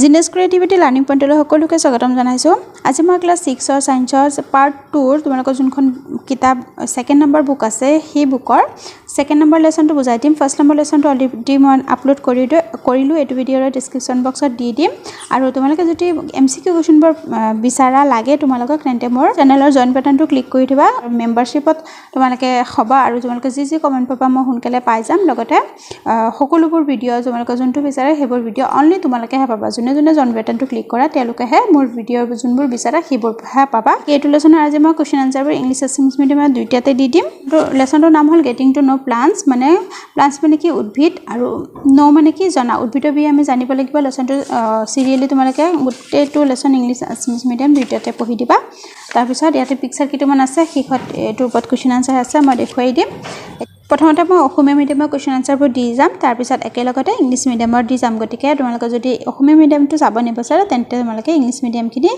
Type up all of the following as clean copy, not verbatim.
জিনেছ creativity learning পইণ্টলৈ সকলোকে স্বাগতম জনাইছোঁ। আজি মই ক্লাছ 6ৰ ছায়েন্সৰ পাৰ্ট 2ৰ তোমালোকৰ যোনখন কিতাপ 2nd নম্বৰ বুক আছে সেই বুকৰ 2nd নম্বৰ লেসনটো বুজাই দিম। 1st নম্বৰ লেসনটো অলৰেডি মই আপলোড কৰিলোঁ এইটো ভিডিঅ'ৰ ডেছক্ৰিপশ্যন বক্সত দি দিম। আৰু তোমালোকে যদি MCQ কুৱেশ্যনবোৰ বিচাৰা লাগে তোমালোকক তেন্তে মোৰ চেনেলৰ জইন বাটনটো ক্লিক কৰি দিবা। মেম্বাৰশ্বিপত তোমালোকে হ'বা আৰু তোমালোকে যি কমেণ্ট পাবা মই সোনকালে পাই যাম। লগতে সকলোবোৰ ভিডিঅ' তোমালোকে যোনটো বিচাৰে সেইবোৰ ভিডিঅ' অনলি তোমালোকেহে পাবা। যোনে জইন বাটনটো ক্লিক কৰা তেওঁলোকেহে মোৰ ভিডিঅ'ৰ যোনবোৰ বিচাৰা সেইবোৰহে পাবা। এইটো লেসনৰ আজি মই কুৱেশ্যন আনসাৰবোৰ ইংলিছ আছামিজ মিডিয়ামত দুইটাতে দি দিম। তো লেসনটোৰ নাম হ'ল গেটিং টু ন' প্লান্টছ মানে কি উদ্ভিদ আৰু ন' মানে কি জনা। উদ্ভিদৰ বিষয়ে আমি জানিব লাগিব। লেসনটো চিৰিয়েলি তোমালোকে গোটেইটো লেসন ইংলিছ আছামিজ মিডিয়াম দুইটাতে পঢ়ি দিবা। তাৰপিছত ইয়াতে পিকচাৰ কেইটামান আছে, শেষত এইটোৰ ওপৰত কুৱেশ্যন আনসাৰ আছে, মই দেখুৱাই দিম। প্ৰথমতে মই অসমীয়া মিডিয়ামৰ কুৱেশ্যন আনসাৰবোৰ দি যাম, তাৰপিছত একেলগতে ইংলিছ মিডিয়ামৰ দি যাম। গতিকে তোমালোকে যদি অসমীয়া মিডিয়ামটো চাব নিবিচাৰে তেন্তে তোমালোকে ইংলিছ মিডিয়ামখিনি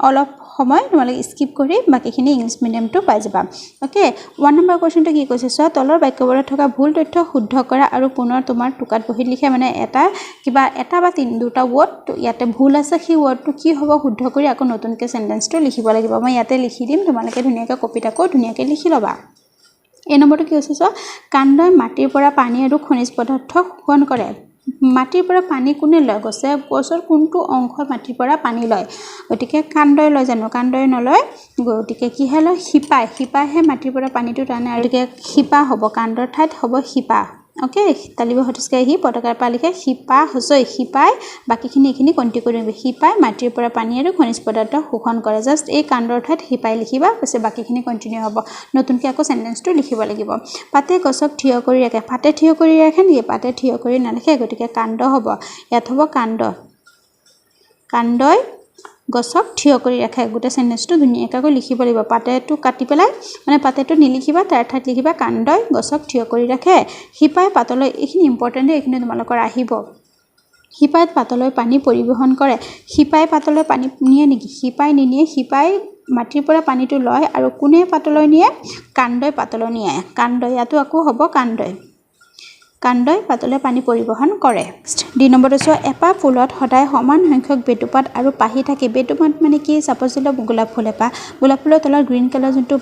অলপ সময় তোমালোকে স্কিপ কৰি বাকীখিনি ইংলিছ মিডিয়ামটো পাই যাবা। অ'কে, 1 নম্বৰ কুৱেশ্যনটো কি কৈছে চোৱা, তলৰ বাক্যবোৰত থকা ভুল তথ্য শুদ্ধ কৰা আৰু পুনৰ তোমাৰ টোকাত বহীত লিখা। মানে এটা বা দুটা ৱৰ্ড ইয়াতে ভুল আছে, সেই ৱৰ্ডটো কি হ'ব শুদ্ধ কৰি আকৌ নতুনকৈ চেণ্টেন্সটো লিখিব লাগিব। মই ইয়াতে লিখি দিম, তোমালোকে ধুনীয়াকৈ কপিত আকৌ ধুনীয়াকৈ লিখি ল'বা। এই নম্বৰটো কি হৈছে চোৱা, কাণ্ডই মাটিৰ পৰা পানী আৰু খনিজ পদাৰ্থ শোষণ কৰে। মাটিৰ পৰা পানী কোনে লয়? গছৰ কোনটো অংশ মাটিৰ পৰা পানী লয়? গতিকে কাণ্ডই লয় জানো? কাণ্ডই নলয়। গতিকে কিহে লয়? শিপাইহে মাটিৰ পৰা পানীটো টানে। আৰু গতিকে শিপা হ'ব, কাণ্ডৰ ঠাইত হ'ব শিপা। অ'কে, তালিব হতস্কে আহি পতকাৰ পৰা লিখে শিপা হচৈ। শিপাই বাকীখিনি এইখিনি কণ্টি কৰি দিবি। শিপাই মাটিৰ পৰা পানী আৰু খনিজ পদাৰ্থ শোষণ কৰে। জাষ্ট এই কাণ্ডৰ ঠাইত শিপাই লিখিবা, পিছে বাকীখিনি কণ্টিনিউ হ'ব। নতুনকৈ আকৌ চেণ্টেন্সটো লিখিব লাগিব। পাতে গছক থিয় কৰি ৰাখে। পাতে থিয় কৰি ৰাখে নেকি? পাতে থিয় কৰি নাৰাখে। গতিকে কাণ্ড হ'ব, ইয়াত হ'ব কাণ্ড। কাণ্ডই গছক থিয় কৰি ৰাখে। গোটেই চেণ্টেন্সটো ধুনীয়াকৈ লিখিব লাগিব। পাতেটো কাটি পেলাই মানে পাতেটো নিলিখিবা, তাৰ ঠাইত লিখিবা কাণ্ডই গছক থিয় কৰি ৰাখে। শিপাই পাতলৈ, এইখিনি ইম্পৰ্টেণ্ট, এইখিনি তোমালোকৰ আহিব। শিপাই পাতলৈ পানী পৰিবহণ কৰে। শিপাই পাতলৈ পানী নিয়ে নেকি? শিপাই নিনিয়ে। শিপাই মাটিৰ পৰা পানীটো লয় আৰু কোনে পাতলৈ নিয়ে? কাণ্ডই পাতলৈ নিয়ে। কাণ্ডই, ইয়াতো আকৌ হ'ব কাণ্ডই। কাণ্ডই পাতলৈ পানী পৰিবহণ কৰে। 2 নম্বৰটো চোৱা, এপাহ ফুলত সদায় সমান সংখ্যক বেটুপাত আৰু পাহি থাকে। বেটুপাত মানে কি? চাপ'জ দিলে গোলাপ ফুল এপাহ, গোলাপ ফুলৰ তলত গ্ৰীণ কালাৰ যোনটো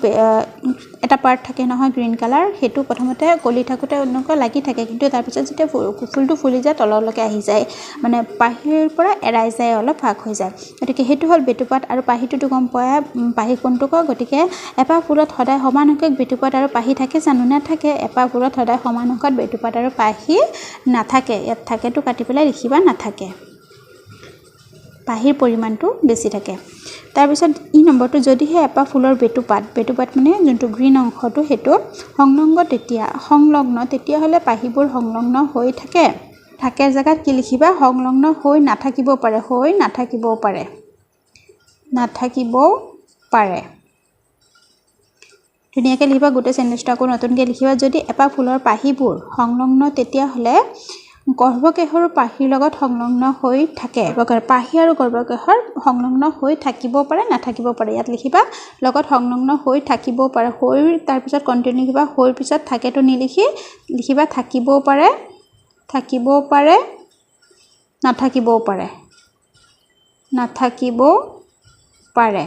এটা পাৰ্ট থাকে নহয় গ্ৰীণ কালাৰ, সেইটো প্ৰথমতে কলি থাকোঁতে এনেকুৱা লাগি থাকে, কিন্তু তাৰপিছত যেতিয়া ফুলটো ফুলি যায় তললৈকে আহি যায়, মানে পাহিৰ পৰা এৰাই যায়, অলপ ফাক হৈ যায়। গতিকে সেইটো হ'ল বেটুপাত। আৰু পাহিটোতো গম পোৱা, পাহি কোনটো কয়? গতিকে এপাহ ফুলত সদায় সমান সংখ্যক বেটুপাত আৰু পাহি থাকে জানো? নাথাকে। এপাহ ফুলত সদায় সমান সংখ্যক বেটুপাত আৰু পাহি নাথাকে। ইয়াত থাকেটো কাটি পেলাই লিখিবা নাথাকে। পাহিৰ পৰিমাণটো বেছি থাকে। তাৰপিছত ই নম্বৰটো, যদিহে এপাহ ফুলৰ বেটুপাত মানে যোনটো গ্ৰীণ অংশটো সেইটো সংলগ্ন তেতিয়াহ'লে পাহিবোৰ সংলগ্ন হৈ থাকে। থাকে জেগাত কি লিখিবা? সংলগ্ন হৈ নাথাকিবও পাৰে। নাথাকিবও পাৰে। ধুনীয়াকৈ লিখিবা। গোটেই চেণ্টেন্সটো আকৌ নতুনকৈ লিখিবা। যদি এপাহ ফুলৰ পাহিবোৰ সংলগ্ন তেতিয়াহ'লে গৰ্ভকেশৰো পাহিৰ লগত সংলগ্ন হৈ থাকে। পাহি আৰু গৰ্ভকেশৰ সংলগ্ন হৈ থাকিব পাৰে, নাথাকিব পাৰে। ইয়াত লিখিবা লগত সংলগ্ন হৈ থাকিবও পাৰে। হৈ তাৰপিছত কণ্টিনিউ লিখিবা। হৈৰ পিছত থাকেতো নিলিখি লিখিবা থাকিবও পাৰে, নাথাকিবও পাৰে।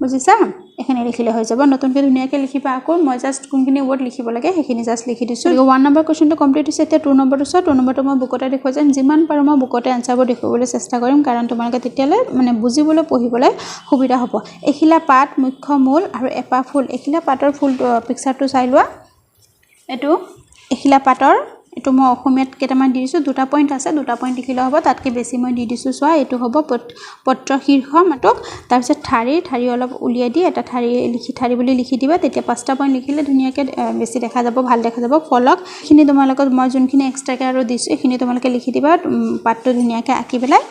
বুজিছা? এইখিনি লিখিলে হৈ যাব। নতুনকৈ ধুনীয়াকৈ লিখিবা। আকৌ মই জাষ্ট কোনখিনি ৱৰ্ড লিখিব লাগে সেইখিনি জাষ্ট লিখি দিছোঁ। 1 নম্বৰ কুৱেশ্যনটো কমপ্লিট হৈছে। এতিয়া 2 নম্বৰটো চোৱা। 2 নম্বৰটো মই বুকতে দেখুৱাই যাম। যিমান পাৰোঁ মই বুকতে এনচাৰবোৰ দেখুৱাবলৈ চেষ্টা কৰিম, কাৰণ তোমালোকে তেতিয়ালৈ মানে বুজিবলৈ পঢ়িবলৈ সুবিধা হ'ব। এখিলা পাত, মুখ্য মূল আৰু এপাহ ফুল। এখিলা পাতৰ ফুল পিকচাৰটো চাই লোৱা। এইটো এখিলা পাতৰ, এইটো মই অসমীয়াত কেইটামান দি দিছোঁ। 2টা পইণ্ট আছে, 2টা পইণ্ট লিখিলে হ'ব, তাতকৈ বেছি মই দি দিছোঁ। চোৱা, এইটো হ'ব পত্ৰ শীৰ্ষ মাতক। তাৰপিছত ঠাৰি অলপ উলিয়াই দি এটা ঠাৰি বুলি লিখি দিবা। তেতিয়া 5টা পইণ্ট লিখিলে ধুনীয়াকৈ বেছি দেখা যাব, ভাল দেখা যাব। ফলক, এইখিনি তোমালোকক মই যোনখিনি এক্সট্ৰাকৈ আৰু দিছোঁ এইখিনি তোমালোকে লিখি দিবা পাতটো ধুনীয়াকৈ আঁকি পেলাই।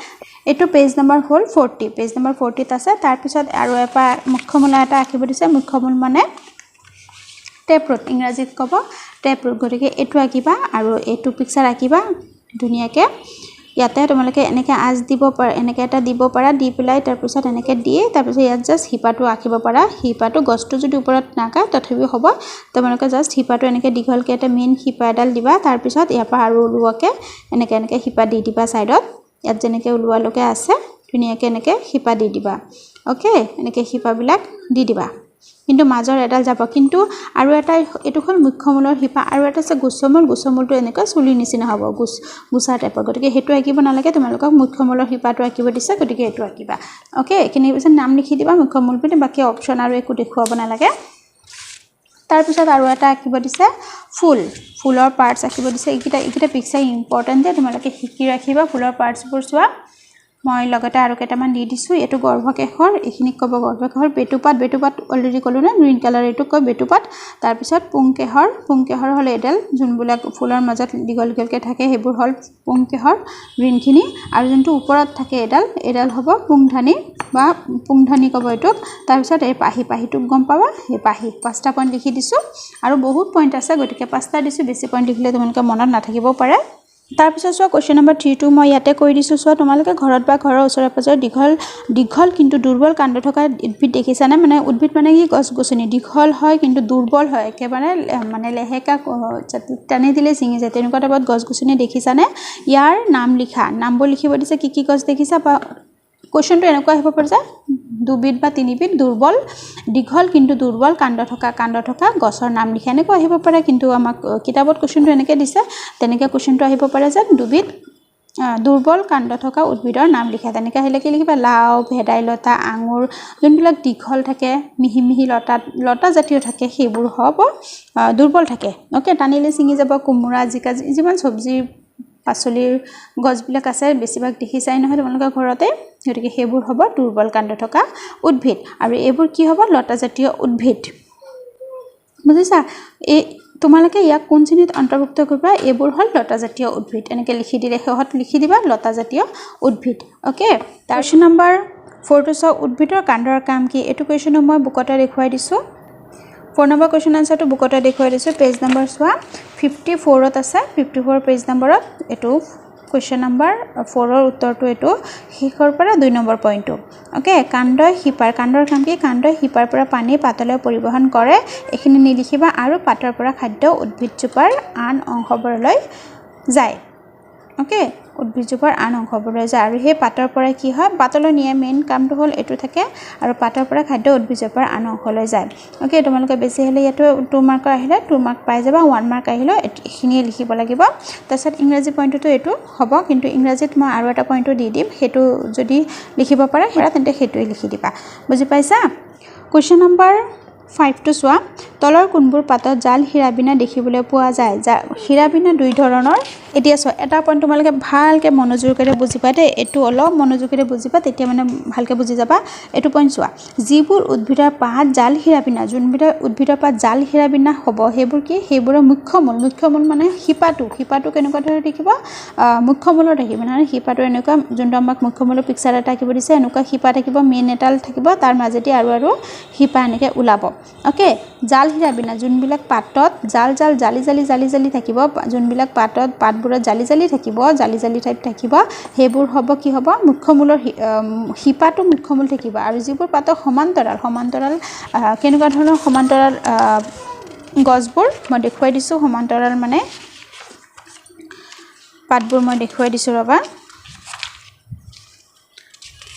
এইটো পেজ নম্বৰ হ'ল 40, পেজ নম্বৰ 40ত আছে। তাৰপিছত আৰু এপাহ মুখ্যমূলা এটা আঁকিব দিছে। মুখ্যমূল মানে টেপ ৰুট, ইংৰাজীত ক'ব টেপ ৰুট। গতিকে এইটো আঁকিবা আৰু এইটো পিকচাৰ আঁকিবা ধুনীয়াকৈ। ইয়াতে তোমালোকে এনেকৈ আঁচ দিব পাৰা, এনেকৈ এটা দিব পাৰা, দি পেলাই তাৰপিছত এনেকৈ দিয়ে তাৰপিছত ইয়াত জাষ্ট শিপাটো আঁকিব পাৰা। শিপাটো গছটো যদি ওপৰত নাকায় তথাপিও হ'ব। তোমালোকে জাষ্ট শিপাটো এনেকৈ দীঘলকৈ এটা মেইন শিপা এডাল দিবা। তাৰপিছত ইয়াৰ পৰা আৰু ওলোৱাকৈ এনেকৈ শিপা দি দিবা ছাইডত। ইয়াত যেনেকৈ ওলোৱালৈকে আছে ধুনীয়াকৈ এনেকৈ শিপা দি দিবা ওকে এনেকৈ শিপাবিলাক দি দিবা কিন্তু মাজৰ এডাল যাব কিন্তু আৰু এটা এটো হ'ল মুখ্যমূলৰ শিপা আৰু এটা আছে গুচ্ছমূলটো এনেকৈ চুলিৰ নিচিনা হ'ব গুছা টাইপৰ গতিকে হেতু আঁকিব নালাগে তোমালোকক মুখ্যমূলৰ শিপাটো আঁকিব দিছে গতিকে এটো আঁকিবা ওকে এখিনি পিছত নাম লিখি দিবা মুখ্যমূল বুলি বাকি অপচন আৰু একো দেখুৱাব নালাগে তাৰ পিছত আৰু এটা আঁকিব দিছে ফুলৰ পাৰ্টস আঁকিব দিছে এইকিটা পিকচাৰ ইম্পৰ্টেন্ট যে তোমালোকে শিকি ৰাখিবা ফুলৰ পাৰ্টসবোৰ চোৱা মই লগতে আৰু কেটামান দি দিছো এটো গৰ্ভকেশৰ এখিনি কব গৰ্ভকেশৰ বেটুপাত অলৰেডি কলো না গ্ৰীন কালাৰ এটো কয় বেটুপাত তাৰ পিছত পুংকেশৰ হল এডাল যোনবিলাক ফুলৰ মাজত দিগলকে থাকে হেবোৰ হল পুংকেশৰ গ্ৰীনখিনি আৰু যোনটো ওপৰত থাকে এডাল হ'ব পুংধানি কব এটো তাৰ পিছত এই পাহিটোক গম পাবা এই পাহি পাঁচটা পইণ্ট লিখি দিছো আৰু বহুত পইণ্ট আছে গতিকে পাঁচটা দিছো বেছি পইণ্ট লিখিলে তোমালোকে মনত নাথাকিব পাৰে তাৰ পিছত চোৱা কোৱেশ্চন নম্বৰ 3 টো মই ইয়াতে কৈ দিছো চোৱা তোমালোকে ঘৰত বা ঘৰৰ ওচৰে পাজৰে দীঘল কিন্তু দুৰ্বল কাণ্ড থকা উদ্ভিদ দেখিছা না মানে উদ্ভিদ মানে কি গছ-গছনি দীঘল হয় কিন্তু দুৰ্বল হয় একেবাৰে মানে লেহেকা টানি দিলে ছিঙি যায় তেনেকুৱা টাইপত গছ-গছনি দেখিছা নে ইয়াৰ নাম লিখা নামবোৰ লিখিব দিছে কি গছ দেখিছা বা কোৱেশ্চনটো এনেকুৱা আহিব পাৰে যে দুবিধ বা তিনিবিধ দুৰ্বল দীঘল কিন্তু দুৰ্বল কাণ্ড থকা গছৰ নাম লিখা এনেকৈ আহিব পাৰে কিন্তু আমাক কিতাপত কোৱেশ্চনটো এনেকৈ দিছে তেনেকৈ কোৱেশ্চনটো আহিব পাৰে যে দুবিধ দুৰ্বল কাণ্ড থকা উদ্ভিদৰ নাম লিখা তেনেকৈ আহিলে কি লিখিবা লাও ভেদাইলতা আঙুৰ যোনবিলাক দীঘল থাকে মিহি লতা জাতীয় থাকে সেইবোৰ হ'ব দুৰ্বল থাকে ওকে টানিলে ছিঙি যাব কোমোৰা জিকা যিমান সবজি পাচলিৰ গছবিলাক আছে বেছিভাগ দেখিছাই নহয় তোমালোকৰ ঘৰতে গতিকে সেইবোৰ হ'ব দুৰ্বল কাণ্ড থকা উদ্ভিদ আৰু এইবোৰ কি হ'ব লতা জাতীয় উদ্ভিদ বুজিছা এই তোমালোকে ইয়াক কোন শ্ৰেণীত অন্তৰ্ভুক্ত কৰিবা এইবোৰ হ'ল লতা জাতীয় উদ্ভিদ এনেকৈ লিখি দিলে হেহত লিখি দিবা লতা জাতীয় উদ্ভিদ ওকে কোৱেশ্চন নম্বৰ 4 টো চাও উদ্ভিদৰ কাণ্ডৰ কাম কি এটো কোৱেশ্চনো মই বুকতে দেখুৱাই দিছো 4 নম্বৰ কোৱেশ্চন আনসাৰটো বুকতে দেখুৱাই দিছো পেজ নম্বৰ চোৱা 54 ত আছে 54 পেজ নম্বৰত এটো কোৱেশ্চন নম্বৰ 4 ৰ উত্তৰটো এটো শেষৰ পৰা 2 নম্বৰ পইণ্টটো ওকে কাণ্ডৰ কাম কি কাণ্ডৰ হিপাৰ পৰা পানী পাতলৈ পৰিবহন কৰে এখিনি নিলিখিবা আৰু পাতৰ পৰা খাদ্য উদ্ভিদজোপাৰ আন অংশবোৰলৈ যায় ওকে উদ্ভিদজোপাৰ আন অংশবোৰলৈ যায় আৰু সেই পাতৰ পৰা কি হয় পাতলৈ নিয়ে মেইন কামটো হ'ল এটো থাকে আৰু পাতৰ পৰা খাদ্য উদ্ভিদজোপাৰ আন অংশলৈ যায় ওকে তোমালোকে বেছি হলে ইয়াতো 2 মাৰ্কৰ আহিলে 2 মাৰ্ক পাই যাবা 1 মাৰ্ক আহিলে এখিনিয়ে লিখিব লাগিব তাৰছত ইংৰাজী পইণ্টটো এটো হ'ব কিন্তু ইংৰাজীত মই আৰু এটা পইণ্টটো দি দিম হেতু যদি লিখিব পাৰে হেৰা তেন্তে হেতুই লিখি দিবা বুজি পাইছা কোৱেশ্চন নম্বৰ 5 টো চোৱা তলৰ কোনবোৰ পাতত জাল হিৰাবিনা দেখিবলৈ পোৱা যায় হিৰাবিনা দুই ধৰণৰ এতিয়া চোৱা এটা পইণ্ট তোমালোকে ভালকে মনোযোগেৰে বুজিবা দে এটো অলপ মনোযোগেৰে বুজিবা তেতিয়া মানে ভালকে বুজি যাবা এটো পইণ্ট চোৱা যিবোৰ উদ্ভিদৰ পাত জাল হিৰাবিনা যোনবিধৰ উদ্ভিদৰ পাত জাল হিৰাবিনা হ'ব হেবোৰ কি হেবোৰৰ মুখ্যমূল মানে হিপাটো কেনেকুৱা ধৰণৰ দেখিবা মুখ্যমূলৰ থাকিব মানে হিপাটো এনেকুৱা যোনটো আমাক মুখ্যমূলৰ পিকচাৰ এটা আঁকিব দিছে এনেকুৱা হিপা থাকিব মেইন এটাল থাকিব তাৰ মাজেদি আৰু হিপা এনেকৈ ওলাব ওকে জাল হিৰাবিনা যোনবিলাক পাতত জালি থাকিব যোনবিলাক পাতবোৰত জালি টাইপ থাকিব হেবোৰ হ'ব কি হ'ব মুখ্যমূলৰ হিপাটো মুখ্যমূল থাকিব আৰু যিবোৰ পাতত সমান্তৰাল কেনেকুৱা ধৰণৰ সমান্তৰাল গছবোৰ মই দেখুৱাই দিছো সমান্তৰাল মানে পাতবোৰ মই দেখুৱাই দিছো ৰবা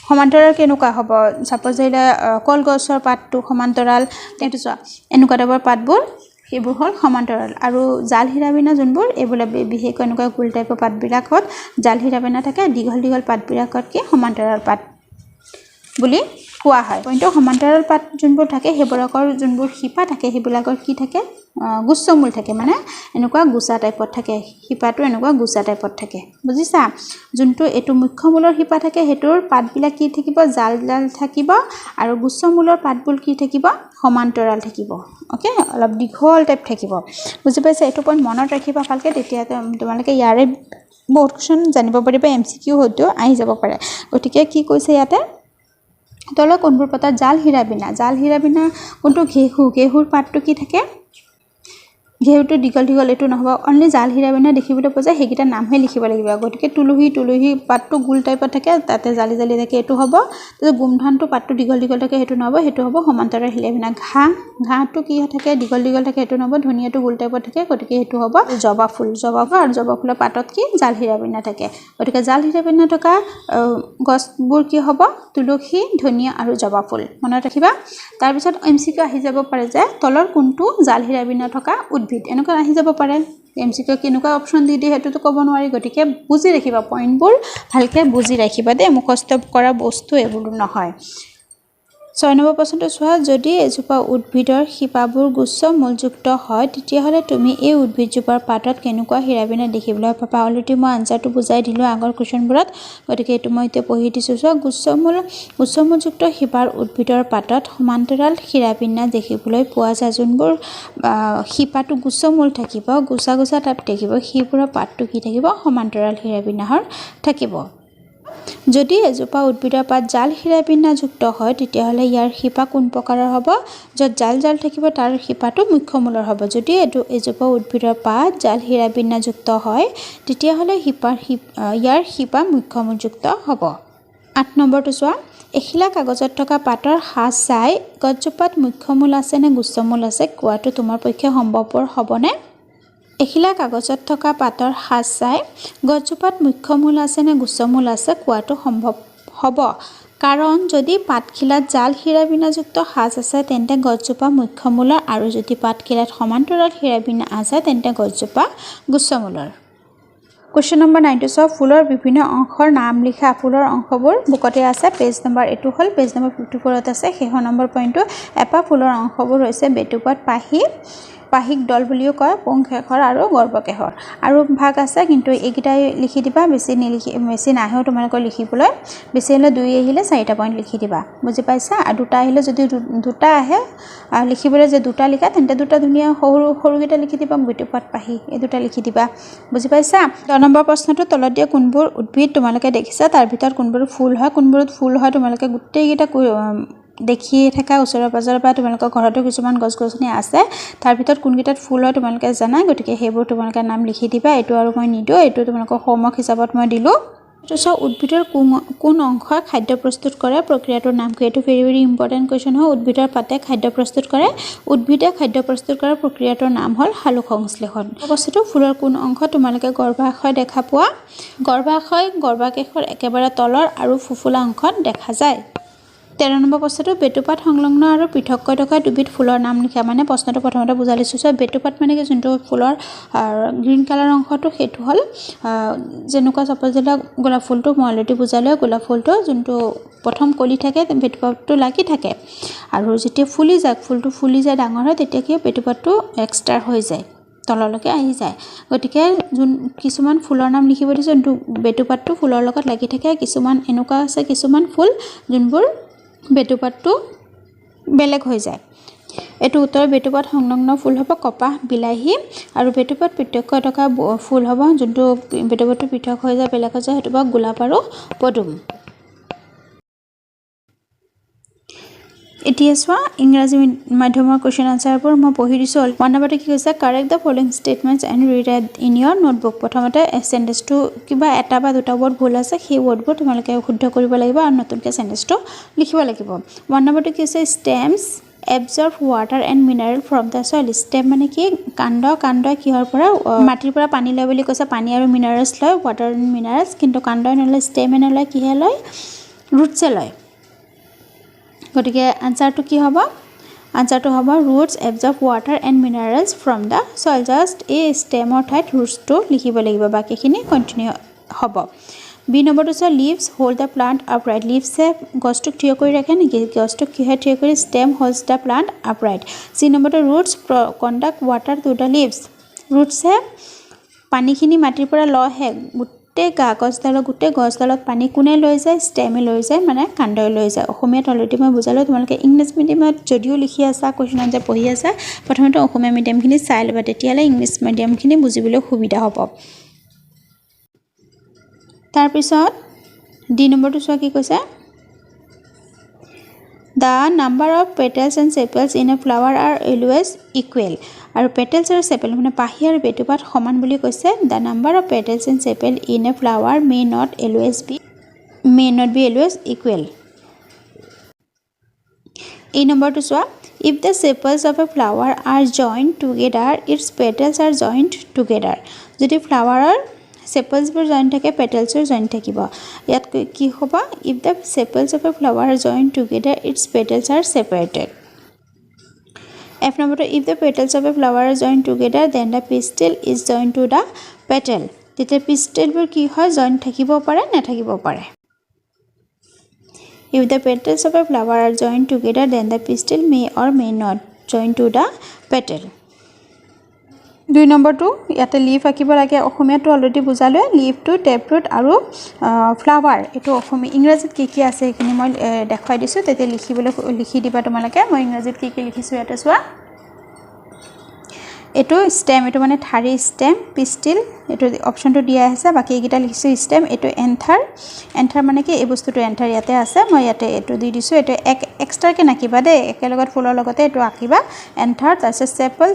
সমান্তৰাল কেনেকুৱা হ'ব সাপোজ এটা কলগছৰ পাতটো সমান্তৰাল এটো চোৱা এনেকুৱা টাইপৰ পাতবোৰ হেবোৰ হ'ল সমান্তৰাল আৰু জাল হিৰাবিনা যোনবোৰ এইবোলে বিশেষকৈ এনেকুৱা গোল টাইপৰ পাতবিলাকত জাল হিৰাবিনা থাকে দীঘল পাতবিলাকত কি সমান্তৰাল পাত বুলি কোৱা হয় পইণ্টটো সমান্তৰাল পাত যোনবোৰ থাকে হেবোৰকৰ যোনবোৰ হিপা থাকে হেবিলাকৰ কি থাকে গুচ্ছমূল থাকে মানে এনেকুৱা গুছা টাইপত থাকে হিপাটো এনেকুৱা গুছা টাইপত থাকে বুজিছা যোনটো এটো মুখ্যমূলৰ হিপা থাকে হেটোৰ পাতবিলাক কি থাকিব জাল থাকিব আৰু গুচ্ছমূলৰ পাতবোৰ কি থাকিব সমান্তৰাল থাকিব ওকে অলপ দীঘল টাইপ থাকিব বুজি পাইছা এটো পইণ্ট মনত ৰাখিবা ভালকে তেতিয়া তোমালোকে ইয়াৰে বহুত কোৱেশ্চন জানিব পাৰিবা এমসিকিউ হয়তো আহি যাব পাৰে গতিকে কি কৈছে ইয়াতে তলৰ কোনবোৰ পাতত জাল হিৰাবিনা কোনটো ঘেহুৰ পাতটো কি থাকে ঘেউটো দীঘল দীঘল এইটো নহ'ব অনলি জাল হীৰাবিনা দেখিবলৈ পোৱা যায় সেইকেইটা নামহে লিখিব লাগিব গতিকে তুলসী পাতটো গোল টাইপত থাকে তাতে জালি জালি থাকে এইটো হ'ব তাৰপিছত গোমধানটো পাতটো দীঘল দীঘল থাকে সেইটো নহ'ব সেইটো হ'ব সমান্তৰাল হীৰাবিনা ঘাঁহটো কি থাকে দীঘল দীঘল থাকে সেইটো নহ'ব ধনিয়াটো গোল টাইপত থাকে গতিকে সেইটো হ'ব জবা ফুল আৰু জবা ফুলৰ পাতত কি জাল হীৰাবিনা থাকে গতিকে জাল হীৰাবিনা থকা গছবোৰ কি হ'ব তুলসী ধনিয়া আৰু জবা ফুল মনত ৰাখিবা তাৰপিছত এমচিকিউ আহি যাব পাৰে যে তলৰ কোনটো জাল হীৰাবিনা থকা উদ্ভিদ এনেকুৱা আহি যাব পাৰে এমচিকিউ কেনেকুৱা অপশ্যন দি দিয়ে সেইটোতো ক'ব নোৱাৰি গতিকে বুজি ৰাখিবা পইণ্টবোৰ ভালকৈ বুজি ৰাখিবা দেই মুখস্থ কৰা বস্তু এইবোৰ নহয় 6 নম্বৰ প্ৰশ্নটো চোৱা যদি এজোপা উদ্ভিদৰ শিপাবোৰ গুচ্ছ মূলযুক্ত হয় তেতিয়াহ'লে তুমি এই উদ্ভিদজোপাৰ পাতত কেনেকুৱা হীৰাবিনা দেখিবলৈ পাবা অলৰেডি মই আনচাৰটো বুজাই দিলোঁ আগৰ কুৱেশ্যনবোৰত গতিকে এইটো মই এতিয়া পঢ়ি দিছোঁ চোৱা গুচ্ছমূলযুক্ত শিপাৰ উদ্ভিদৰ পাতত সমান্তৰাল হীৰাবিনা দেখিবলৈ পোৱা যায় যোনবোৰ শিপাটো গুচ্ছমূল থাকিব গুছা টাইপ থাকিব সেইবোৰৰ পাতটো কি থাকিব সমান্তৰাল হীৰাবিনাহৰ থাকিব যদি এজোপা উদ্ভিদৰ পাত জাল হীৰাবিনাযুক্ত হয় তেতিয়াহ'লে ইয়াৰ শিপা কোন প্ৰকাৰৰ হ'ব য'ত জাল থাকিব তাৰ শিপাটো মুখ্যমূলৰ হ'ব যদি এজোপা উদ্ভিদৰ পাত জাল হীৰাবিনাযুক্ত হয় তেতিয়াহ'লে ইয়াৰ শিপা মুখ্যমূলযুক্ত হ'ব 8 নম্বৰটো চোৱা এখিলা কাগজত থকা পাতৰ সাজ চাই গছজোপাত মুখ্যমূল আছে নে গুচ্ছমূল আছে কোৱাটো তোমাৰ পক্ষে সম্ভৱপৰ হ'বনে এখিলা কাগজত থকা পাতৰ সাজ চাই গছজোপাত মুখ্যমূল আছে নে গুচ্ছমূল আছে কোৱাটো সম্ভৱ হ'ব কাৰণ যদি পাতখিলাত জাল হীৰাবিনাযুক্ত সাজ আছে তেন্তে গছজোপা মুখ্যমূলৰ আৰু যদি পাতখিলাত সমান্তৰাল হীৰাবিনা আছে তেন্তে গছজোপা গুচ্ছমূলৰ কুৱেশ্যন নম্বৰ 9 চাওক ফুলৰ বিভিন্ন অংশৰ নাম লিখা ফুলৰ অংশবোৰ বুকতে আছে পেজ নম্বৰ এইটো হ'ল পেজ নম্বৰ 54ত আছে শেষৰ নম্বৰ পইণ্টটো এপাহ ফুলৰ অংশবোৰ হৈছে বেটুপাত পাহিক দল বুলিও কয় পুংশেখৰ আৰু গৰ্ভকেশৰ আৰু ভাগ আছে কিন্তু এইকেইটাই লিখি দিবা বেছি নাহেও তোমালোকৰ লিখিবলৈ বেছি হ'লে 2 আহিলে 4টা পইণ্ট লিখি দিবা বুজি পাইছা আৰু 2টা আহিলে যদি 2টা আহে লিখিবলৈ যে 2টা লিখা তেন্তে 2টা ধুনীয়া সৰুকেইটা লিখি দিবা বেটুপাত পাহি এই 2টা লিখি দিবা বুজি পাইছা 10 নম্বৰ প্ৰশ্নটো তলত দিয়া কোনবোৰ উদ্ভিদ তোমালোকে দেখিছা তাৰ ভিতৰত কোনবোৰ ফুল হয় কোনবোৰত ফুল হয় তোমালোকে গোটেইকেইটা দেখিয়ে থকা ওচৰৰ পাজৰৰ পৰা তোমালোকৰ ঘৰতো কিছুমান গছ-গছনি আছে তাৰ ভিতৰত কোনকেইটাত ফুল হয় তোমালোকে জানা গতিকে সেইবোৰ তোমালোকে নাম লিখি দিবা এইটো আৰু মই নিদিও এইটো তোমালোকৰ হোমৱৰ্ক হিচাপত মই দিলোঁ তো উদ্ভিদৰ কোন অংশই খাদ্য প্ৰস্তুত কৰে প্ৰক্ৰিয়াটোৰ নাম কি এইটো ভেৰি ইম্পৰ্টেণ্ট কুৱেশ্যন হয় উদ্ভিদৰ পাতে খাদ্য প্ৰস্তুত কৰে উদ্ভিদে খাদ্য প্ৰস্তুত কৰাৰ প্ৰক্ৰিয়াটোৰ নাম হ'ল সালোক সংশ্লেষণ বস্তুটো ফুলৰ কোন অংশ তোমালোকে গৰ্ভাশয় দেখা পোৱা গৰ্ভাকেশৰ একেবাৰে তলৰ আৰু ফুফুলা অংশত দেখা যায় 13 নম্বৰ প্ৰশ্নটো বেটুপাত সংলগ্ন আৰু পৃথককৈ থকা দুবিধ ফুলৰ নাম লিখা মানে প্ৰশ্নটো প্ৰথমতে বুজাই লৈছোঁ বেটুপাত মানে কি যোনটো ফুলৰ গ্ৰীণ কালাৰ অংশটো সেইটো হ'ল যেনেকুৱা চাপ'জ গোলাপ ফুলটো মই অলৰেডি বুজালোঁ গোলাপ ফুলটো যোনটো প্ৰথম কলি থাকে বেটুপাতটো লাগি থাকে আৰু যেতিয়া ফুলটো ফুলি যায় ডাঙৰ হয় তেতিয়া কি বেটুপাতটো এক্সট্ৰা হৈ যায় তললৈকে আহি যায় গতিকে কিছুমান ফুলৰ নাম লিখিব দিছোঁ যোনটো বেটুপাতটো ফুলৰ লগত লাগি থাকে কিছুমান এনেকুৱা আছে কিছুমান ফুল যোনবোৰ বেটুপাতটো বেলেগ হৈ যায় এইটো উত্তৰ বেটুপাত সংলগ্ন ফুল হ'ব কপাহ বিলাহী আৰু বেটুপাত পৃথককৈ থকা ফুল হ'ব যোনটো বেটুপাতটো পৃথক হৈ যায় বেলেগ হৈ যায় সেইটো হ'ব গোলাপ আৰু পদুম এতিয়া চোৱা ইংৰাজী মাধ্যমৰ কুৱেশ্যন আনচাৰবোৰ মই পঢ়ি দিছোঁ 1 নম্বৰতে কি কৈছে correct the following statements and read in your notebook প্ৰথমতে চেণ্টেঞ্চটো কিবা এটা বা দুটা ৱৰ্ড ভুল আছে সেই ৱৰ্ডবোৰ তোমালোকে শুদ্ধ কৰিব লাগিব আৰু নতুনকৈ চেণ্টেঞ্চটো লিখিব লাগিব 1 নম্বৰতে কি হৈছে stems absorb water and mineral from the soil stem মানে কি কাণ্ডই কিহৰ পৰা মাটিৰ পৰা পানী লয় বুলি কৈছে পানী আৰু মিনাৰেলছ লয় ৱাটাৰ এণ্ড মিনাৰেলছ কিন্তু কাণ্ডই নলয় ষ্টেমে নলয় কিহে লয় ৰুটছে লয় গতিকে আনসাৰটো কি হ'ব আনসাৰটো হ'ব routes absorb water and minerals from the soil just এই ষ্টেমৰ ঠাইত ৰুটছটো লিখিব লাগিব বাকীখিনি কণ্টিনিউ হ'ব বি নম্বৰটো হৈছে leaves hold the plant upright লিভছে গছটোক থিয় কৰি ৰাখে নেকি গছটোক কিহে থিয় কৰি stem holds the plant upright C নম্বৰটো roots conduct water to the leaves ৰুটছে পানীখিনি মাটিৰ পৰা লয়হে গোটেই গছডালত পানী কোনে লৈ যায় ষ্টেমে লৈ যায় মানে কাণ্ডই লৈ যায় অসমীয়াত অলৰেডি মই বুজালোঁ তোমালোকে ইংলিছ মিডিয়ামত যদিও লিখি আছা কুৱেশ্যন আনচাৰ পঢ়ি আছা প্ৰথমতে অসমীয়া মিডিয়ামখিনি চাই ল'বা তেতিয়াহ'লে ইংলিছ মিডিয়ামখিনি বুজিবলৈ সুবিধা হ'ব তাৰপিছত ডি নম্বৰটো চোৱা কি কৈছে The number of petals and sepals in a flower are always equal. আৰু petals আৰু sepal মানে পাহি আৰু বেটুপাত সমান বুলি কৈছে. The number of petals and sepal in a flower may not be always equal. এই নম্বৰটো চোৱা. If the sepals of a flower are joined together, its petals are joined together. যদি ফ্লাৱাৰৰ sepalsবোৰ join থাকে, petalsবোৰ join থাকিব. ইয়াত কি হ'ব? If the sepals of a flower are joined together, its petals are separated. F number, if the petals of a flower are joined together, then the pistil is joined to the petal. তেতিয়া pistilবোৰ কি হয়? join থাকিব পাৰে, নাথাকিব পাৰে. If the petals of a flower are joined together, then the pistil may or may not join to the petal. 2 নম্বৰটো ইয়াতে leaf আঁকিব লাগে. অসমীয়াটো অলৰেডি বুজালো. লিফ টু টেপৰুট আৰু ফ্লাৱাৰ এইটো অসমীয়া ইংৰাজীত কি আছে এইখিনি মই দেখাই দিছোঁ. তেতিয়া লিখি দিবা তোমালোকে. মই ইংৰাজীত কি লিখিছোঁ ইয়াতে চোৱা. এইটো ষ্টেম, এইটো মানে ঠাৰি ষ্টেম, পিষ্টিল এইটো অপশ্যনটো দিয়া আছে. বাকী এইকেইটা লিখিছোঁ ষ্টেম. এইটো এন্থাৰ মানে কি এই বস্তুটো এন্থাৰ ইয়াতে আছে. মই ইয়াতে এইটো দি দিছোঁ. এইটো এক্সট্ৰাকৈ নাকিবা দেই, একেলগত ফুলৰ লগতে এইটো আঁকিবা. এন্থাৰ, তাৰপিছত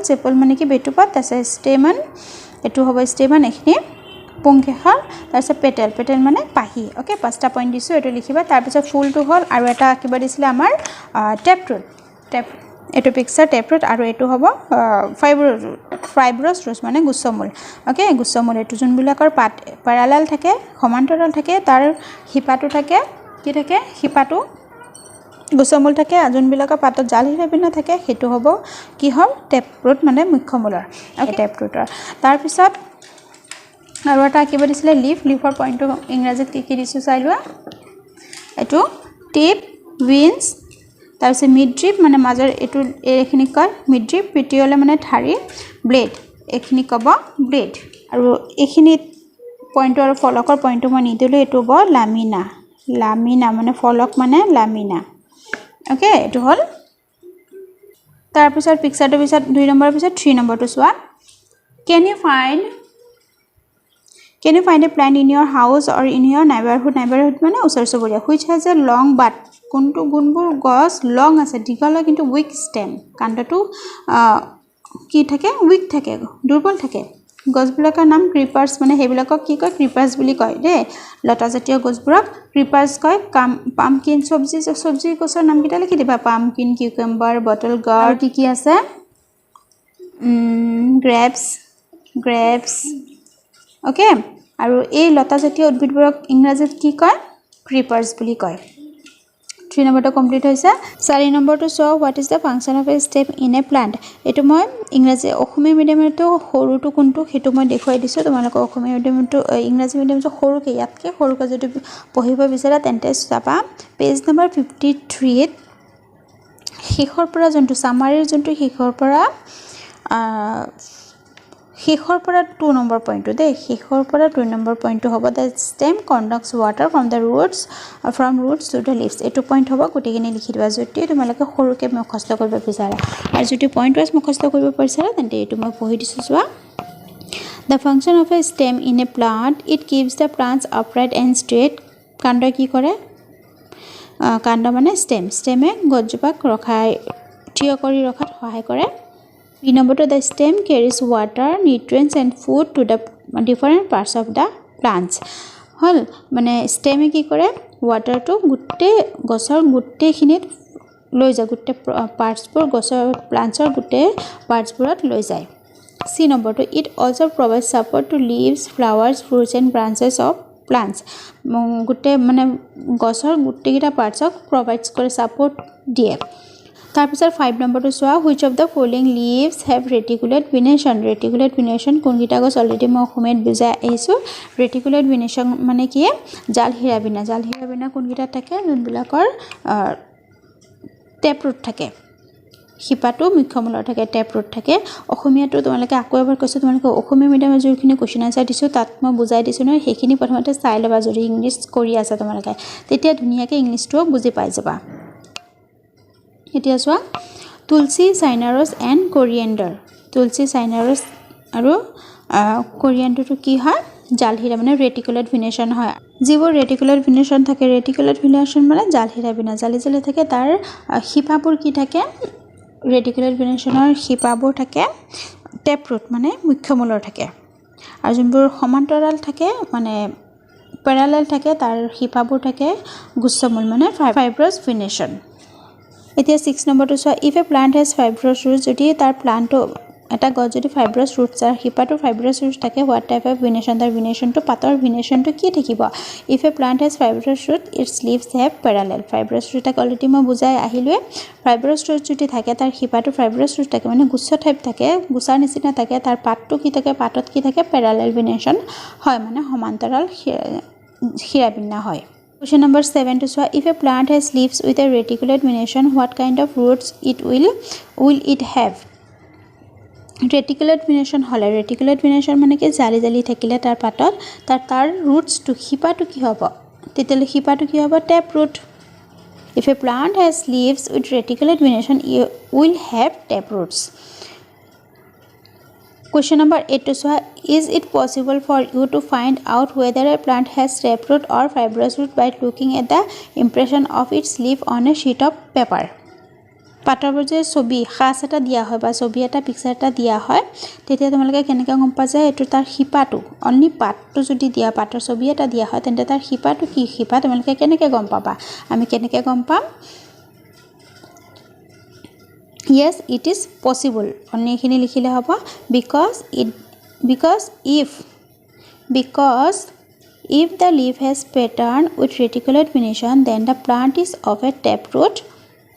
চেপল মানে কি বেটুপাত, তাৰপিছত ষ্টেমান, এইটো হ'ব ষ্টেমান, এইখিনি পুংকেশৰ, তাৰপিছত পেটেল মানে পাহি. অ'কে, 5টা পইণ্ট দিছোঁ, এইটো লিখিবা. তাৰপিছত ফুলটো হ'ল আৰু এটা আঁকিব দিছিলে আমাৰ টেপৰুট. এইটো পিকচাৰ টেপৰুট আৰু এইটো হ'ব ফাইব্ৰছ ৰুটছ মানে গুচ্ছমূল. অ'কে, গুচ্ছমূল এইটো যোনবিলাকৰ পাত পেৰালেল থাকে, সমান্তৰাল থাকে, তাৰ শিপাটো থাকে, কি থাকে? শিপাটো গুচ্ছমূল থাকে. যোনবিলাকৰ পাতত জাল হিৰাবিনা থাকে সেইটো হ'ব কি হ'ল? টেপৰুট মানে মুখ্যমূলৰ. অ'কে, টেপৰুটৰ. তাৰপিছত আৰু এটা আঁকিব দিছিলে লিফৰ পইণ্টটো ইংৰাজীত কি দিছোঁ চাই লোৱা. এইটো টিপ, উইন্স, তাৰপিছত মিড্ৰিপ মানে মাজৰ এইখিনি কয় মিড্ৰিপ, পিটিঅলে মানে ঠাৰি, ব্লেড এইখিনি ক'ব ব্লেড. আৰু এইখিনি পইণ্টটো আৰু ফলকৰ পইণ্টটো মই নিদিলোঁ. এইটো হ'ব লামিনা মানে ফলক মানে লামিনা. অ'কে, এইটো হ'ল. তাৰপিছত পিকচাৰটোৰ পিছত 2 নম্বৰৰ পিছত 3 নম্বৰটো চোৱা. Can you find a plant in your house or in your neighborhood মানে ওচৰ চুবুৰীয়া, which has a long bud, কোনবোৰ গছ লং আছে, দীঘল হয় কিন্তু উইক ষ্টেম, কাণ্ডটো কি থাকে? উইক থাকে, দুৰ্বল থাকে. গছবিলাকৰ নাম ক্ৰিপাৰ্ছ, মানে সেইবিলাকক কি কয়? ক্ৰিপাৰ্ছ বুলি কয় দেই. লতাজাতীয় গছবোৰক ক্ৰিপাৰ্ছ কয়. পামকিন, চব্জি গছৰ নামকেইটা লিখি দিবা. পামকিন, কিউকাম্বাৰ, বটল গাৰ্ড, কি আছে? গ্ৰেপছ. অ'কে, আৰু এই লতাজাতীয় উদ্ভিদবোৰক ইংৰাজীত কি কয়? ক্ৰিপাৰ্ছ বুলি কয়. 3 নম্বৰটো কমপ্লিট হৈছে. 4 নম্বৰটো চোৱা. What is the function of a stem in a plant? এইটো মই অসমীয়া মিডিয়ামতো সৰুটো কোনটো সেইটো মই দেখুৱাই দিছোঁ. তোমালোকৰ অসমীয়া মিডিয়ামতো ইংৰাজী মিডিয়ামতো সৰুকৈ, ইয়াতকৈ সৰুকৈ যদি পঢ়িব বিচাৰা তেন্তে চাবা পেজ নম্বৰ 53ত শেষৰ পৰা যোনটো চামাৰীৰ যোনটো শেষৰ পৰা 2 নম্বৰ পইণ্টটো দেই, শেষৰ পৰা 2 নম্বৰ পইণ্টটো হ'ব the stem conducts water from roots to the leaves. এইটো পইণ্ট হ'ব. গোটেইখিনি লিখি দিবা যদি তোমালোকে সৰুকৈ মুখস্থ কৰিব বিচাৰা. আৰু যদি পইণ্ট ৱাইজ মুখস্থ কৰিব বিচাৰা তেন্তে এইটো মই পঢ়ি দিছোঁ চোৱা. The function of a stem in a plant, it keeps the plants upright and straight. কাণ্ডই কি কৰে? কাণ্ড মানে ষ্টেমে গছজোপাক থিয় কৰি ৰখাত সহায় কৰে. 3 নম্বৰটো the stem carries water, nutrients and food to the different parts of the plants. হ'ল মানে ষ্টেমে কি কৰে? ৱাটাৰটো গোটেই গছৰ গোটেইখিনিত লৈ যায়, গোটেই পাৰ্টছবোৰ প্লাণ্টছৰ গোটেই পাৰ্টছবোৰত লৈ যায়. চি নম্বৰটো it also' provide support to leaves, flowers, fruits and branches of plants. গোটেই মানে গছৰ গোটেইকেইটা পাৰ্টছক প্ৰভাইড কৰে, ছাপৰ্ট দিয়ে. তাৰপিছত 5 নম্বৰটো চোৱা. Which of the following leaves have reticulate venation, কোনকেইটা গছ অলৰেডি মই অসমীয়াত বুজাই আহিছোঁ. ৰেটিকুলেট ভেনেশ্যন মানে কি? জাল হীৰাবিনা কোনকেইটাত থাকে? যোনবিলাকৰ টেপৰুট থাকে, শিপাটো মুখ্যমূলৰ থাকে, টেপৰুট থাকে. অসমীয়াটো তোমালোকে আকৌ এবাৰ কৈছোঁ, তোমালোকে অসমীয়া মিডিয়ামৰ যিখিনি কুৱেশ্যন আনচাৰ দিছোঁ তাত মই বুজাই দিছোঁ নহয়, সেইখিনি প্ৰথমতে চাই ল'বা. যদি ইংলিছ কৰি আছা তোমালোকে তেতিয়া ধুনীয়াকৈ ইংলিছটোও বুজি পাই যাবা. এতিয়া চোৱা. তুলসী, চাইনাৰছ এণ্ড কৰিয়েণ্ডাৰ. তুলসী, চাইনাৰছ আৰু কৰিয়েণ্ডাৰটো কি হয়? জাল হীৰা মানে ৰেটিকুলেট ভেনেশ্যন হয়. যিবোৰ ৰেটিকুলাৰ ভেনেশ্যন থাকে ৰেটিকুলাৰ ভেনেশ্যন মানে জালহীৰা বিনা জালি জালি থাকে তাৰ শিপাবোৰ কি থাকে ৰেটিকুলাৰ ভেনেশ্যনৰ শিপাবোৰ থাকে টেপ ৰুট মানে মুখ্যমূলৰ থাকে আৰু যোনবোৰ সমান্তৰাল থাকে মানে পেৰালেল থাকে তাৰ শিপাবোৰ থাকে গুচ্ছমূল মানে ফাইব্ৰাছ ভেনেশ্যন এতিয়া 6 নম্বৰটো চোৱা if a plant has fibrous root যদি তাৰ প্লান্টটো এটা গছ যদি ফাইব্ৰাছ ৰুট তাৰ শিপাটো ফাইব্ৰাছ ৰুট থাকে হোৱাট টাইপ অফ ভেনেশ্যন তাৰ ভেনেশ্যনটো পাতৰ ভেনেশ্যনটো কি থাকিব if a plant has fibrous root its leaves have parallel fibrous root already মই বুজাই আহিলোৱে ফাইব্ৰাছ ৰুট যদি থাকে তাৰ শিপাটো ফাইব্ৰাছ ৰুট থাকে মানে গুচ্ছ টাইপ থাকে গুছাৰ নিচিনা থাকে তাৰ পাতটো কি থাকে পাতত কি থাকে পেৰালেল ভেনেশ্যন হয় মানে সমান্তৰাল শিৰাবিন্না হয় Question number 7 to show if a plant has leaves with a reticulate venation, what kind of roots will it have? Reticulate venation hole reticulate venation মানে কি জালি জালি থাকিলে তাৰ পাতত তাৰ roots to শিপাটো কি হ'ব তেতিয়ালে শিপাটো কি হ'ব tap root if a plant has leaves with reticulate venation it will have tap roots Question number 8 to show is it possible for you to find out whether a plant has taproot or fibrous root by looking at the impression of its leaf on a sheet of paper পাতৰ যে ছবি খাস এটা দিয়া হয় বা ছবি এটা পিকচাৰ এটা দিয়া হয় তেতিয়া তোমালোকে কেনেকৈ গম পা যায় এটো তাৰ শিপাটো অনলি পাতটো যদি দিয়া পাতৰ ছবি এটা দিয়া হয় তেন্তে তাৰ শিপাটো কি শিপা তোমালোকে কেনেকৈ গম পাবা আমি কেনেকৈ গম পাম Yes, it is possible. Only এখানে লিখিলে হ'ব because if the leaf has pattern with reticulate venation, then the plant is of a taproot,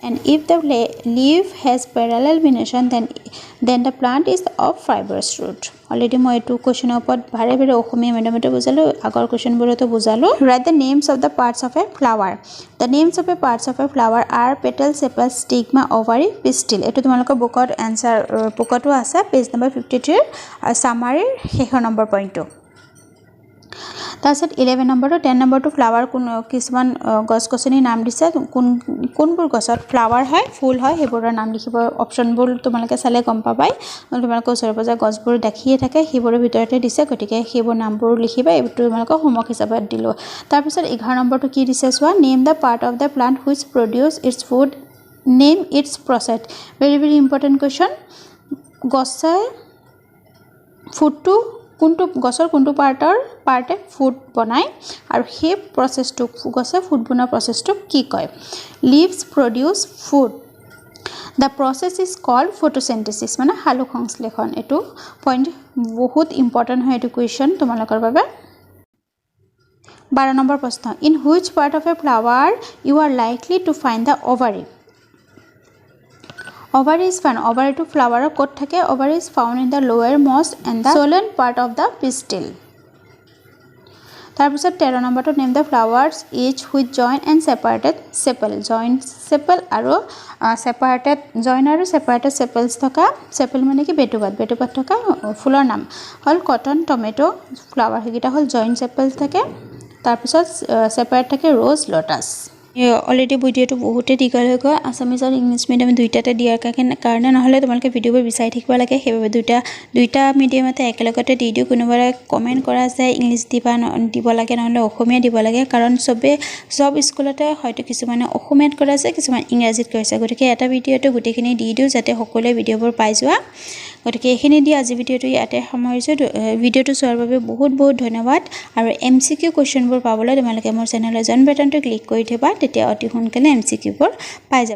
and if the leaf has parallel venation, then the plant is of fibrous root. Already মই এইটো কোৱেশ্চনৰ ওপৰত ভাৰে ভাৰে অসমীয়া মিডিয়ামতে বুজালো আগৰ কোৱেশ্চনবোৰতো বুজালো Write the names of the parts of a flower. The names of the parts of a flower are petal, sepal, stigma, ovary, pistil. এটো তোমালোকৰ বুকত আনসাৰ বুকতো আছে পেজ নম্বৰ 53 আৰু সামাৰীৰ শেষৰ নম্বৰ পইণ্টটো তাৰপিছত 11 নম্বৰটো 10 নম্বৰটো ফ্লাৱাৰ কিছুমান গছ গছনিৰ নাম দিছে কোনবোৰ গছত ফ্লাৱাৰ হয় ফুল হয় হেবোৰৰ নাম লিখিব অপচনবোৰ তোমালোকে চালে গম পাবাই তোমালোকৰ ওচৰৰ পৰা গছবোৰ দেখিয়ে থাকে হেবোৰৰ ভিতৰতে দিছে গতিকে হেবোৰ নামবোৰ লিখিবা এইটো তোমালোকৰ হোমৱৰ্ক হিচাপে দিলো তাৰপিছত 11 নম্বৰটো কি দিছে চোৱা name the part of the plant which produce its food name its process very important question গছে ফুডটো কোনটো গছৰ কোনটো পাৰ্টে ফুড বনায় আৰু সেই প্ৰসেসটো গছে ফুড বনোৱাৰ প্ৰসেসটো কি কয় leaves produce food The process is called photosynthesis মানে সালোক সংশ্লেষণ এটো পইণ্ট বহুত ইম্পৰ্টেন্ট হয় এটো কোৱেশ্চন তোমালোকৰ বাবে 12 নম্বৰ প্ৰশ্ন In which part of a flower you are likely to find the ovary Ovary is found ovary to flower kot thake ovary is found in the lowermost and the swollen part of the pistil তাৰপিছত 13 নম্বৰটো name the flowers each which join and separated sepal join sepal আৰু separated join আৰু separated sepals থকা sepal মানে কি বেটুপাত থকা ফুলৰ নাম হল কটন টমেটো ফ্লাৱাৰ হেগিটা হল join sepals থাকে তাৰপিছত সেপাৰেট থাকে rose lotus অলৰেডি ভিডিওটো বহুতে দীঘল হৈ গৈ আসামিজ আৰু ইংলিশ মিডিয়াম দুইটাতে দিয়াৰ কাৰণে নহলে তোমালোকে ভিডিওবোৰ বিচাৰি থাকিব লাগে হেবে দুইটা মিডিয়ামতে একেলগতে দি দিও কোনোবাৰে কমেন্ট কৰা যায় ইংলিশ দিব লাগে নহলে অসমীয়া দিব লাগে কাৰণ সব স্কুলতে হয়তো কিছুমানে অসমীয়াত কৰা আছে কিছুমান ইংৰাজীত কৰিছে গতিকে এটা ভিডিওটো গুটেখিনি দি দিও যাতে সকলোৱে ভিডিওবোৰ পাই যোৱা গতিকে এখিনি দি আজি ভিডিওটো ইয়াতে সামৰিছো ভিডিওটো চোৱাৰ বাবে বহুত ধন্যবাদ আৰু এমসিকিউ কোৱেশ্চনবোৰ পাবলৈ তোমালোকে মোৰ চেনেলৰ জয়েন বাটনটো ক্লিক কৰি থবা তেতিয়া অতি সোনকালে এমসিকিউবোৰ পাই যাবা